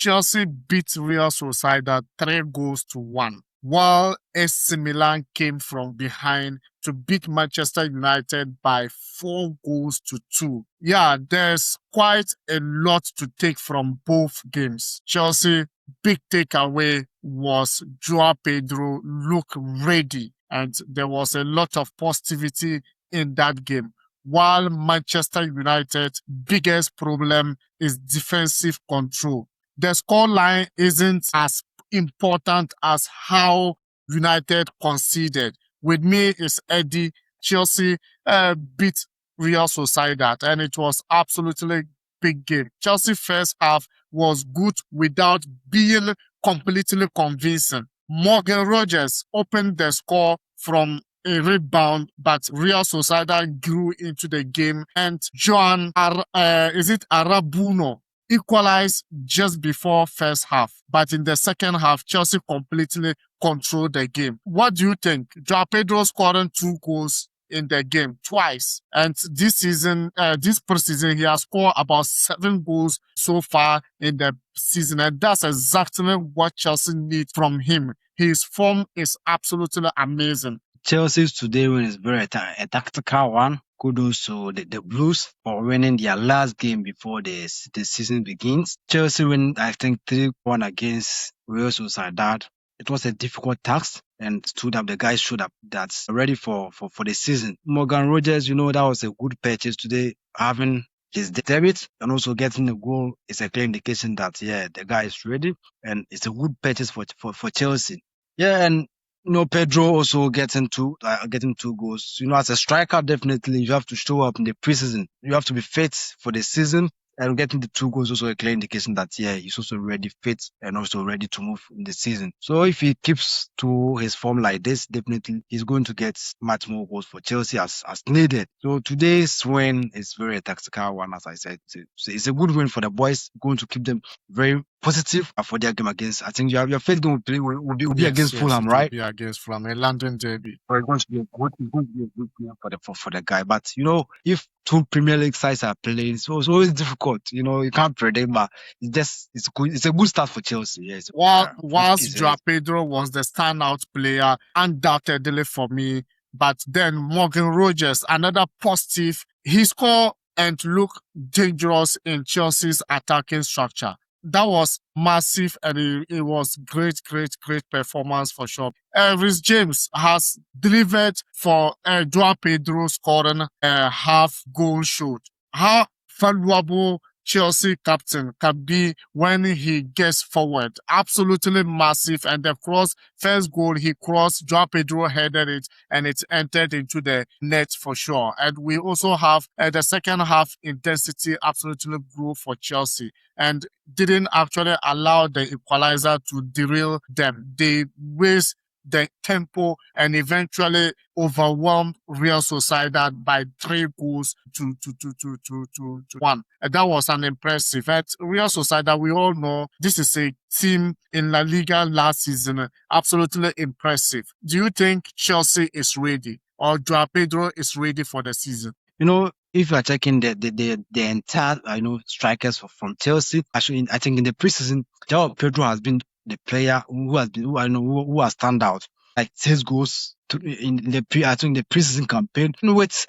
Chelsea beat Real Sociedad 3-1, while AC Milan came from behind to beat Manchester United by 4-2. Yeah, there's quite a lot to take from both games. Chelsea big takeaway was João Pedro look ready, and there was a lot of positivity in that game. While Manchester United's biggest problem is defensive control. The scoreline isn't as important as how United conceded. With me is Eddie. Chelsea beat Real Sociedad, and it was absolutely big game. Chelsea first half was good without being completely convincing. Morgan Rogers opened the score from a rebound, but Real Sociedad grew into the game, and Arabuno equalized just before first half. But in the second half, Chelsea completely controlled the game. What do you think? João Pedro scoring 2 goals in the game twice. And this season, this preseason, he has scored about 7 goals so far in the season. And that's exactly what Chelsea needs from him. His form is absolutely amazing. Chelsea's today win is very a tactical one. Kudos to the Blues for winning their last game before the season begins. Chelsea win, I think, 3-1 against Real Sociedad. It was a difficult task, and stood up. The guys showed up that's ready for the season. Morgan Rogers, that was a good purchase today. Having his debut and also getting a goal is a clear indication that the guy is ready, and it's a good purchase for Chelsea. Yeah, and Pedro also getting 2 goals. As a striker, definitely you have to show up in the preseason. You have to be fit for the season. And getting the 2 goals also a clear indication that he's also ready, fit, and also ready to move in the season. So if he keeps to his form like this, definitely he's going to get much more goals for Chelsea as needed. So today's win is very a tactical one, as I said. So it's a good win for the boys, going to keep them very positive for their game against. I think your first game will be against Fulham, right? It will be against Fulham, a London derby. So it's going to be a good game for the guy. But if 2 Premier League sides are playing, so it's always difficult. You can't predict, but it's good. It's a good start for Chelsea. Yes. Whilst João Pedro was the standout player, undoubtedly for me, but then Morgan Rogers, another positive, he scored and looked dangerous in Chelsea's attacking structure. That was massive, and it was great performance for sure. Reece James has delivered for João Pedro scoring a half goal shot. How valuable Chelsea captain can be when he gets forward. Absolutely massive. And the first goal he crossed, João Pedro headed it, and it entered into the net for sure. And we also have the second half intensity absolutely grew for Chelsea, and didn't actually allow the equalizer to derail them. They raised the tempo and eventually overwhelmed Real Sociedad by 3 goals to 1. And that was an impressive. At Real Sociedad, we all know this is a team in La Liga last season, absolutely impressive. Do you think Chelsea is ready, or João Pedro is ready for the season? If you are checking the entire strikers from Chelsea, actually, I think in the preseason, João Pedro has been the player who has stand out. Like 6 goals in the preseason campaign. With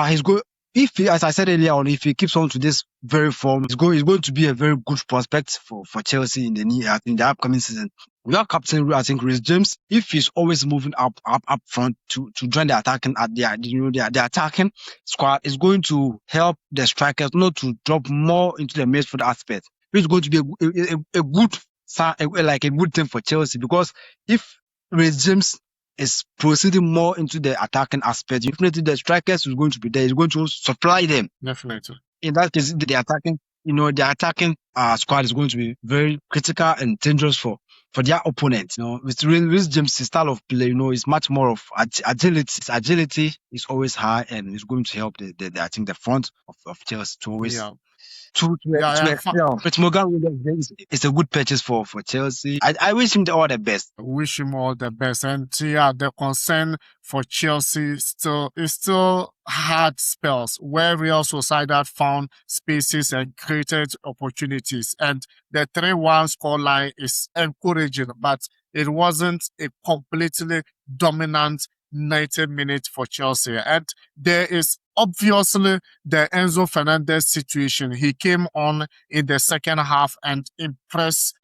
his goal, as I said earlier on, if he keeps on to this very form, he's going to be a very good prospect for Chelsea in the upcoming season. We have captain, I think, Reece James. If he's always moving up front to join the attacking the attacking squad, is going to help the strikers not to drop more into the midfield aspect. It's going to be a good thing for Chelsea, because if Reece James is proceeding more into the attacking aspect, definitely the strikers is going to be there. He's going to supply them. Definitely. In that case, the attacking squad is going to be very critical and dangerous for their opponent. With Reece James' style of play, is much more of agility. His agility is always high, and it's going to help the front of Chelsea to always But Morgan Williams is a good purchase for Chelsea. I wish him all the best. Wish him all the best. And yeah, the concern for Chelsea still had spells where Real Sociedad found spaces and created opportunities. And the 3-1 scoreline is encouraging, but it wasn't a completely dominant 90 minutes for Chelsea. And there is obviously the Enzo Fernandez situation. He came on in the second half and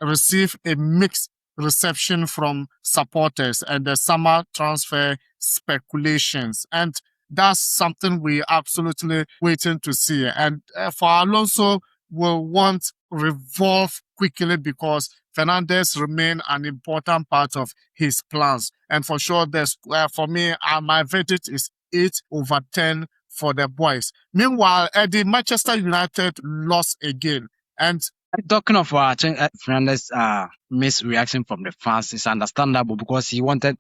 received a mixed reception from supporters and the summer transfer speculations. And that's something we absolutely waiting to see. And for Alonso, will want revolve quickly because Fernandez remain an important part of his plans. And for sure, for me, my verdict is 8/10 for the boys. Meanwhile, the Manchester United lost again. And talking of Fernandez misreaction from the fans is understandable because he wanted,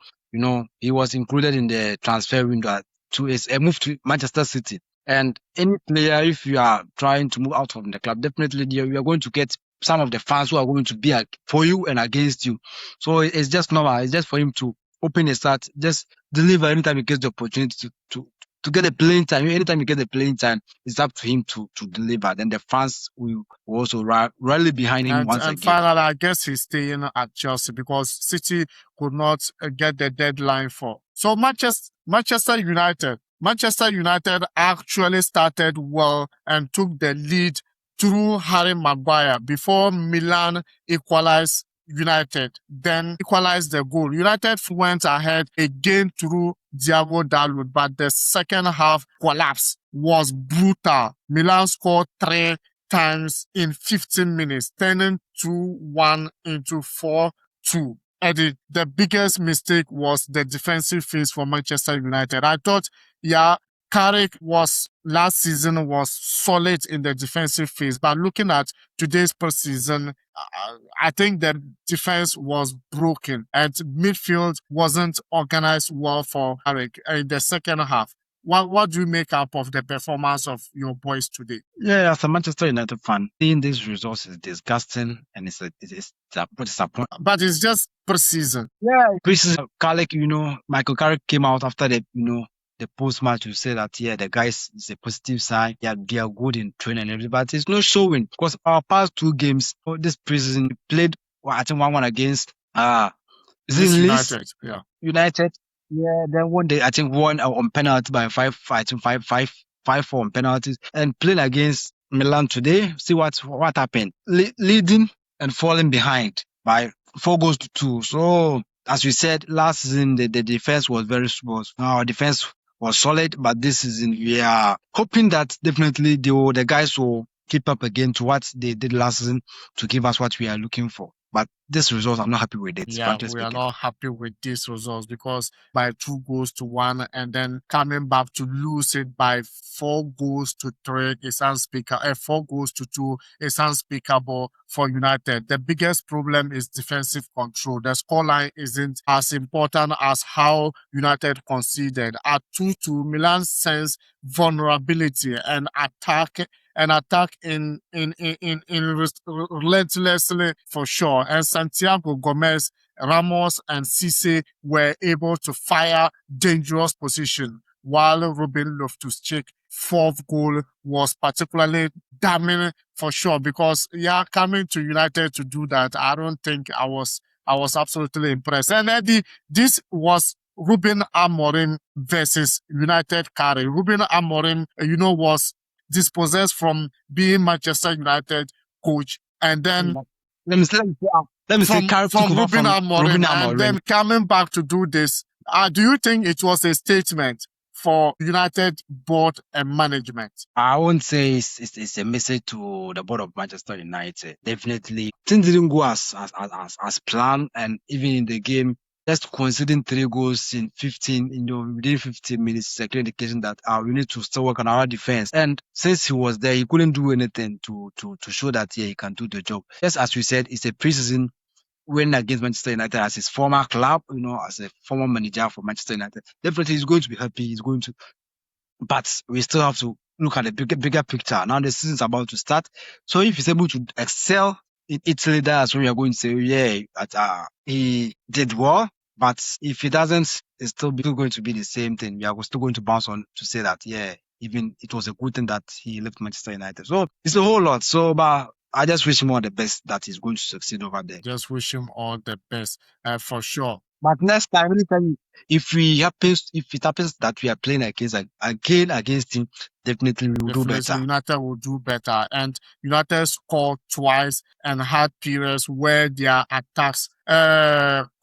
he was included in the transfer window to a move to Manchester City. And any player, if you are trying to move out from the club, definitely you are going to get some of the fans who are going to be for you and against you. So it's just normal. It's just for him to open his start, just deliver anytime he gets the opportunity to get a playing time. Anytime you get the playing time, it's up to him to deliver. Then the fans will also rally behind him once again. Finally, I guess he's staying at Chelsea because City could not get the deadline for. So Manchester United actually started well and took the lead through Harry Maguire before Milan equalized then equalized the goal. United went ahead again through Thiago Dalot, but the second half collapse was brutal. Milan scored 3 times in 15 minutes, turning 2-1 into 4-2. Eddie, the biggest mistake was the defensive phase for Manchester United. I thought, Carrick last season was solid in the defensive phase, but looking at today's preseason, I think the defense was broken and midfield wasn't organized well for Carrick in the second half. What do you make up of the performance of your boys today? Yeah, as a Manchester United fan, seeing these results is disgusting and it's disappointing. But it's just preseason. Yeah, preseason. Carrick, Michael Carrick came out after the post-match to say that, the guys is a positive sign. Yeah, they are good in training and everything, but it's not showing because our past 2 games, this preseason, we played, I think 1-1 against United. Yeah. United. Yeah, then one day I think won on penalty by 5-4 on penalties, and playing against Milan today. See what happened. Leading and falling behind by 4-2. So as we said last season, the defense was our defense was solid, but this season we are hoping that definitely the guys will keep up again to what they did last season to give us what we are looking for. But this result, I'm not happy with it. Yeah, we are not happy with these results because by 2-1 and then coming back to lose it by 4-3 is unspeakable. 4-2 is unspeakable for United. The biggest problem is defensive control. The scoreline isn't as important as how United conceded. At 2-2, Milan sensed vulnerability and attack relentlessly for sure. And Santiago Gomez, Ramos, and Cisse were able to fire dangerous position, while Ruben Loftus-Cheek's 4th goal was particularly damning for sure because coming to United to do that, I don't think I was absolutely impressed. And Eddie, this was Ruben Amorim versus United Carry. Ruben Amorim, was dispossessed from being Manchester United coach, and then let me say from Ruben Amorim, and then coming back to do this. Do you think it was a statement for United board and management? I won't say it's a message to the board of Manchester United. Definitely, things didn't go as planned, and even in the game, just conceding 3 goals in 15, within 15 minutes is a clear indication that we need to still work on our defense. And since he was there, he couldn't do anything to show that he can do the job. Just as we said, it's a preseason win against Manchester United as his former club, as a former manager for Manchester United. Definitely, he's going to be happy. But we still have to look at the bigger picture. Now the season's about to start. So if he's able to excel in Italy, that's when we are going to say, yeah, he did well. But if he doesn't, it's still going to be the same thing. We are still going to bounce on to say that, yeah, even it was a good thing that he left Manchester United. So it's a whole lot. So, but I just wish him all the best that he's going to succeed over there. Just wish him all the best, for sure. But next time, really tell you, if it happens that we are playing against him, definitely we will do better. United will do better. And United scored twice and had periods where their attacks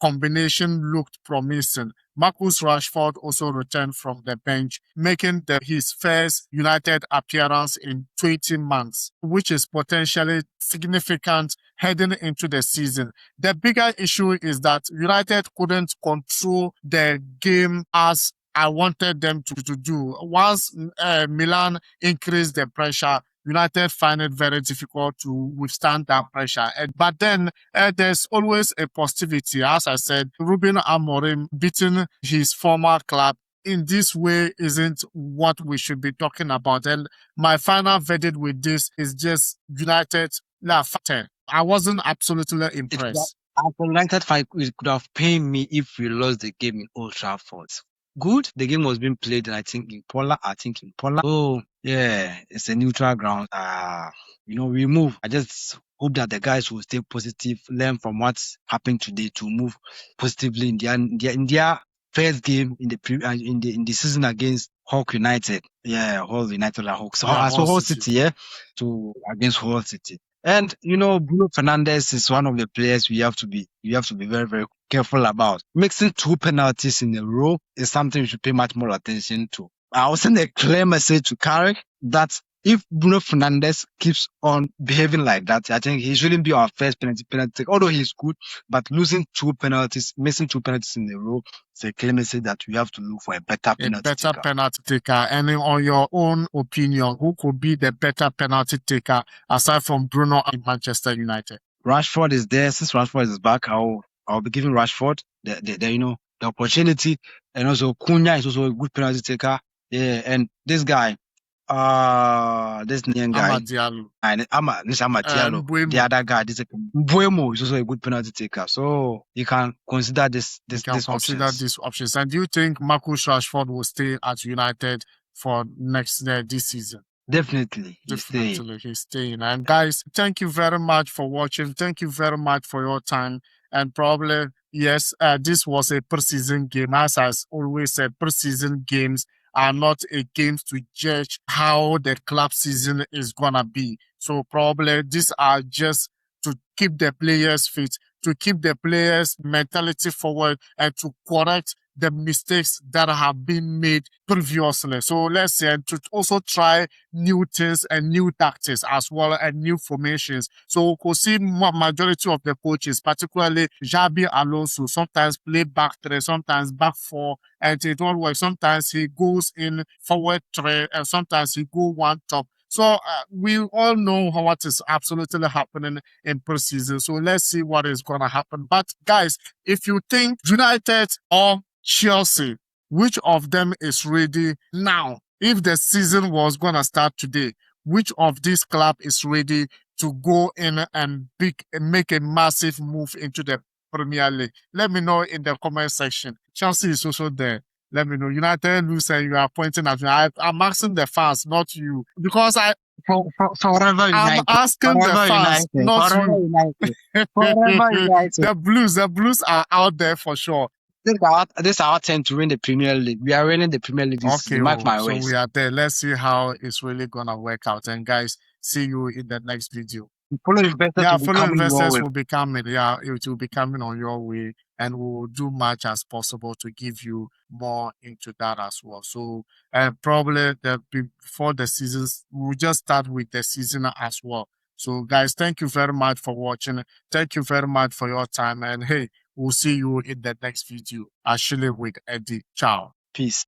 combination looked promising. Marcus Rashford also returned from the bench, making his first United appearance in 20 months, which is potentially significant heading into the season. The bigger issue is that United couldn't control the game as I wanted them to do. Once Milan increased the pressure, United find it very difficult to withstand that pressure. But then there's always a positivity. As I said, Ruben Amorim beating his former club in this way isn't what we should be talking about. And my final verdict with this is just United. I wasn't absolutely impressed. After United fight, it could have pained me if we lost the game in Old Trafford. Good. The game was being played, I think, in Poland. Oh, yeah, it's a neutral ground. We move. I just hope that the guys will stay positive, learn from what's happened today to move positively in their first game in the season against Hawk United. Yeah, Hull United are Hawks. Yeah, Hull City, yeah, against Hull City. And Bruno Fernandes is one of the players we have to be very, very careful about. Mixing 2 penalties in a row is something we should pay much more attention to. I will send a clear message to Carrick that if Bruno Fernandes keeps on behaving like that, I think he shouldn't be our first penalty taker. Although he's good, but missing 2 penalties in a row, it's a clear message that we have to look for a better penalty taker. And on your own opinion, who could be the better penalty taker aside from Bruno in Manchester United? Rashford is there. Since Rashford is back, I'll be giving Rashford the opportunity, and also Cunha is also a good penalty taker. Yeah, and this guy, this Nigerian guy, Amad Diallo, the other guy, this Mbuemo is also a good penalty taker. So you can consider these options. And do you think Marcus Rashford will stay at United for this season? Definitely. He's staying. And guys, thank you very much for watching. Thank you very much for your time. And probably, yes, this was a preseason game. As I always said, preseason games are not a game to judge how the club season is gonna be. So probably these are just to keep the players fit, to keep the players' mentality forward, and to correct the mistakes that have been made previously. So let's say, and to also try new things and new tactics as well, and new formations. So we could see majority of the coaches, particularly Xabi Alonso, sometimes play back 3, sometimes back 4, and it don't work. Sometimes he goes in forward 3, and sometimes he go one top. So we all know what is absolutely happening in preseason. So let's see what is going to happen. But guys, if you think United or Chelsea, which of them is ready now? If the season was going to start today, which of this club is ready to go in and make a massive move into the Premier League? Let me know in the comment section. Chelsea is also there. Let me know. United lose and you are pointing at me. I'm asking the fans, not you. Because Forever United. I'm asking the fans, not you. Forever United. The Blues are out there for sure. This is our turn to win the Premier League. We are winning the Premier League this season. Mark my words. So we are there. Let's see how it's really gonna work out. And guys, see you in the next video. Follow investors will be coming. Yeah, it will be coming on your way, and we will do much as possible to give you more into that as well. So probably before the seasons, we'll just start with the season as well. So guys, thank you very much for watching. Thank you very much for your time. And hey, we'll see you in the next video. Actually with Eddie. Ciao. Peace.